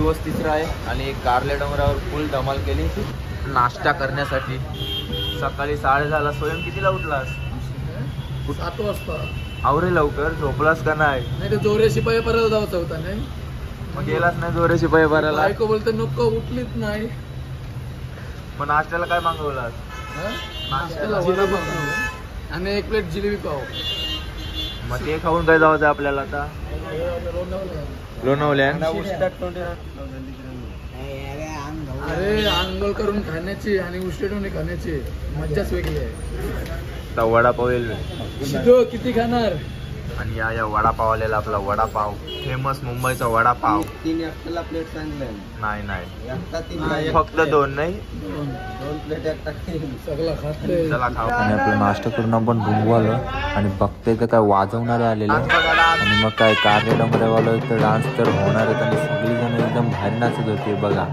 दिवस तिसरा आहे आणि कारल्या डोंगरावर फुल धमाल केली नाश्ता करण्यासाठी. सकाळी 6:30 स्वयं कितीला उठलास? 7 वाजता. आवरे लवकर झोपलास का नाही? नाही तर जोरे शिपाई परत जायचा होता नाही. मग गेलास नाही जोरे शिपाई भरायला? बायको बोलते नको उठलीच नाही. मग नाश्त्याला काय मागवलास? नाश्त्याला वडापाव आणि 1 प्लेट जिलेबी पाव. मग ते खाऊन काय जायचं आपल्याला आता? लोणावल्या. अरे आंघोळ करून खाण्याची आणि उशिरून खाण्याची मज्जाच वेगळी आहे. आता वडापाव येईल शिदो किती खाणार? आणि या वडापाववाल्याला आपला वडापाव फेमस मुंबईचा वडापाव. 3 एकट्याला प्लेट सांगलं. नाही फक्त 2 नाही 2 प्लेट एकटा सगळं खाते. चला खाऊ. आणि आपला नाश्ता करून आपण रूम आलो आणि बघते तर काय वाजवणारे आलेले आणि मग काय कारले डोंगरावाला तर डान्स तर होणार आहेत आणि सगळीजण एकदम भारी नाचत होते बघा.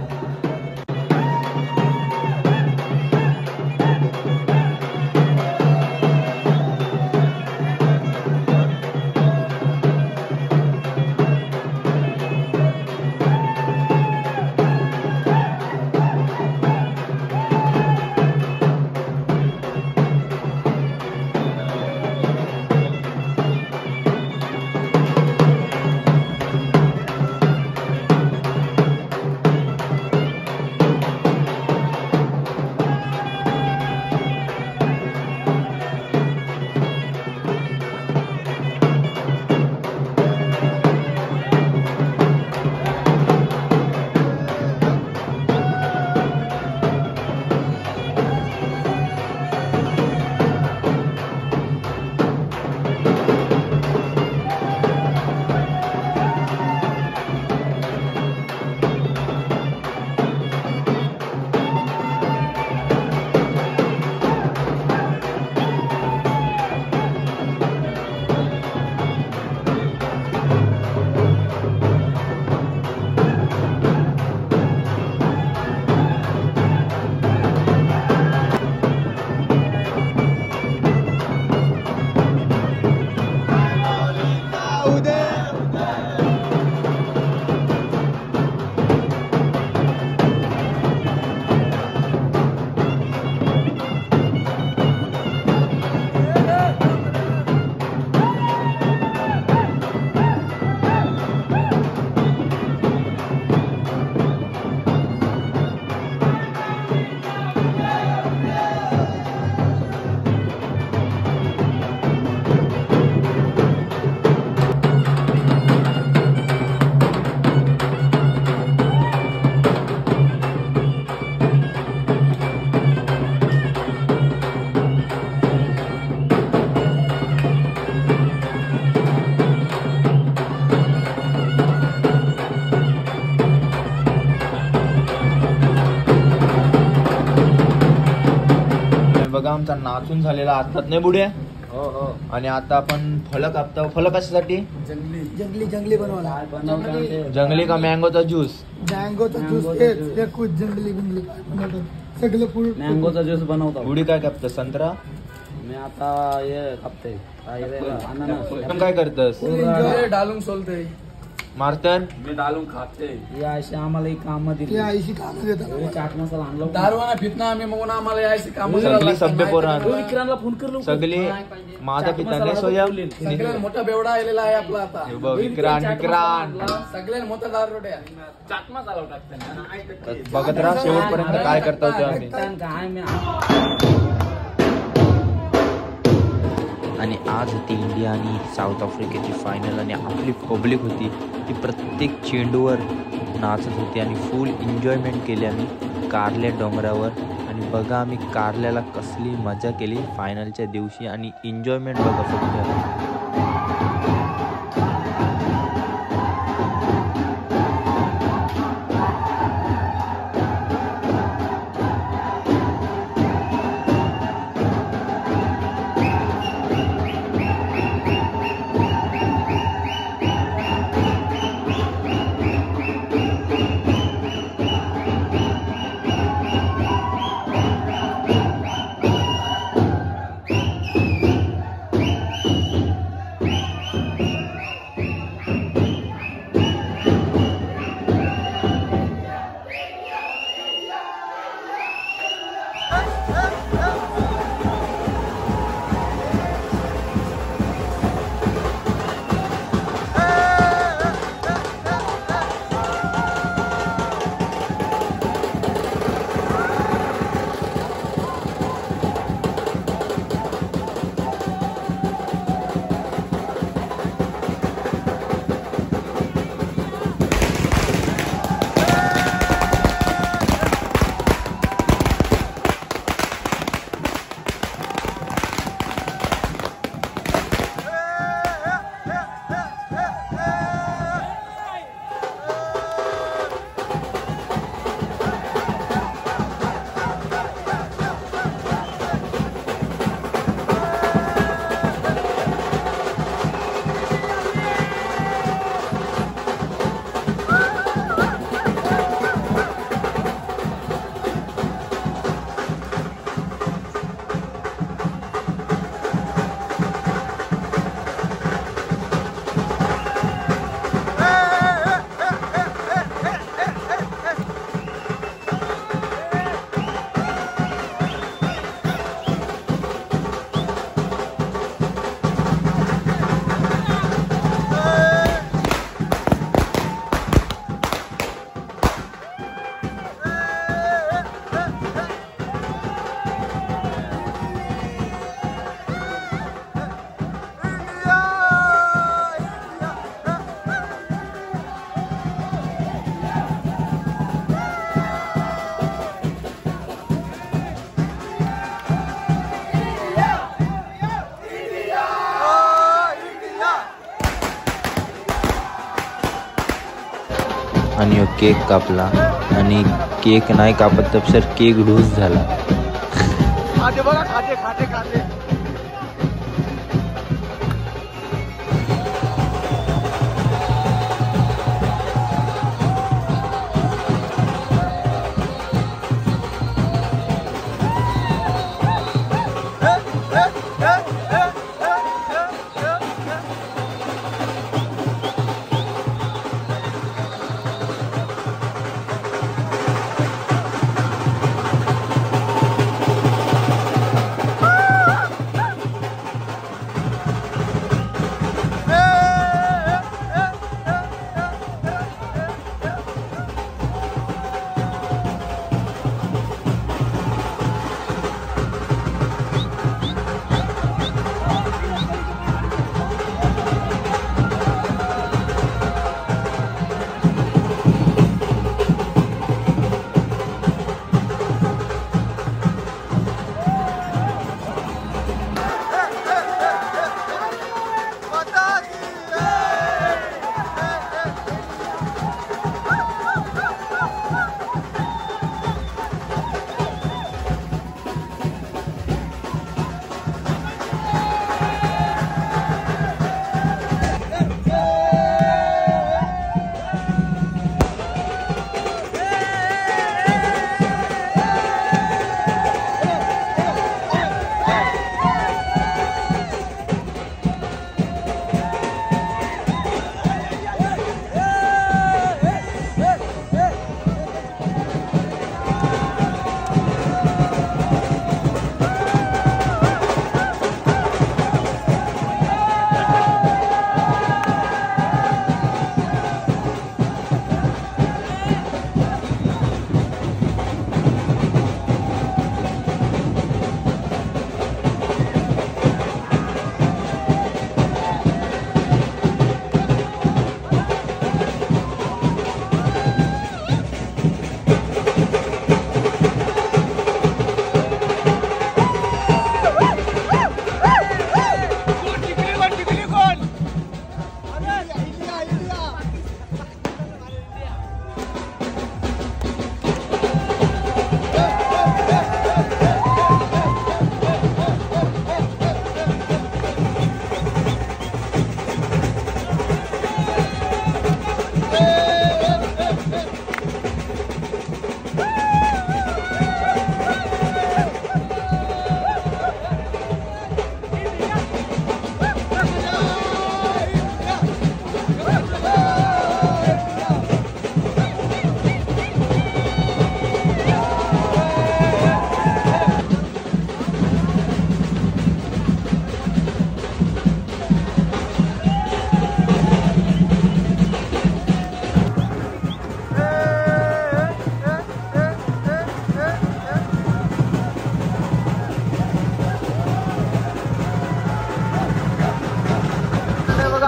बघा आमचा नाचून झालेला आत्ताच नाही बुड्या. आणि आता आपण फळं कापतो. फळं कशासाठी? जंगली बनवणार. जंगली का मँगोचा ज्यूस? मँगोचा ज्यूस जंगली सगळं फूड मँगोचा ज्यूस बनवतो. बुडी काय कापतं? संत्रा. मी आता हे कापते काय करतस? डालून सोलते मारतन. मी डालून खाते. या अशी आम्हाला काम दिली. आईशी काम देतात. चाट मसाला आणलो. दारवाना फितना आम्ही मग आम्हाला यायची काम. सगळी सभ्य पोरां विक्रांतला फोन कर. सगळी माझा पिता सोया. सगळ्यात मोठा बेवडा आलेला आहे आपला आता. विक्रांत सगळ्यात मोठा दारोड्या. चाट मसाला टाकते. बघत राहा शेवटपर्यंत काय करता होतो आम्ही. आणि आज होती इंडिया आणि साऊथ आफ्रिकेची फायनल आणि आपली पब्लिक होती ती प्रत्येक चेंडूवर नाचत होती आणि फुल एन्जॉयमेंट केली आम्ही कारल्या डोंगरावर. आणि बघा आम्ही कारल्याला कसली मजा केली फायनलच्या दिवशी आणि एन्जॉयमेंट बघा फक्त. केक कापला आणि केक नाही कापत तर सर केक ढूस झाला. खाते बघा, खाते खाते खाते.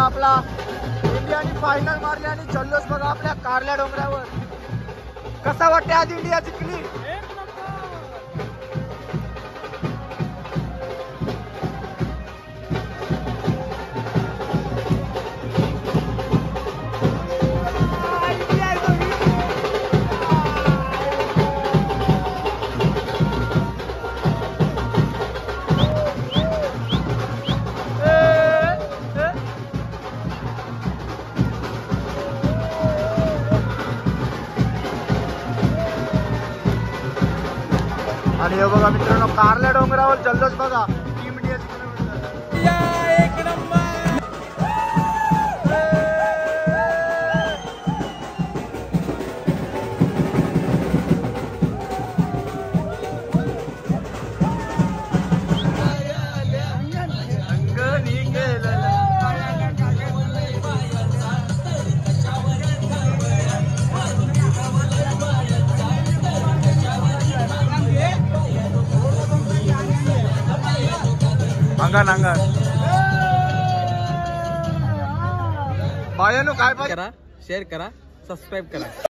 आपला इंडियाने फायनल मारली आणि जल्लोष बघा आपल्या कारल्या डोंगरावर. कसा वाटते आज इंडिया जिंकली? आणि हे बघा मित्रांनो, कारल्या डोंगरावर जल्लोष बघा. टीम इंडिया एक नंबर. नांगा बायानो काय करा, शेअर करा, सबस्क्राईब करा.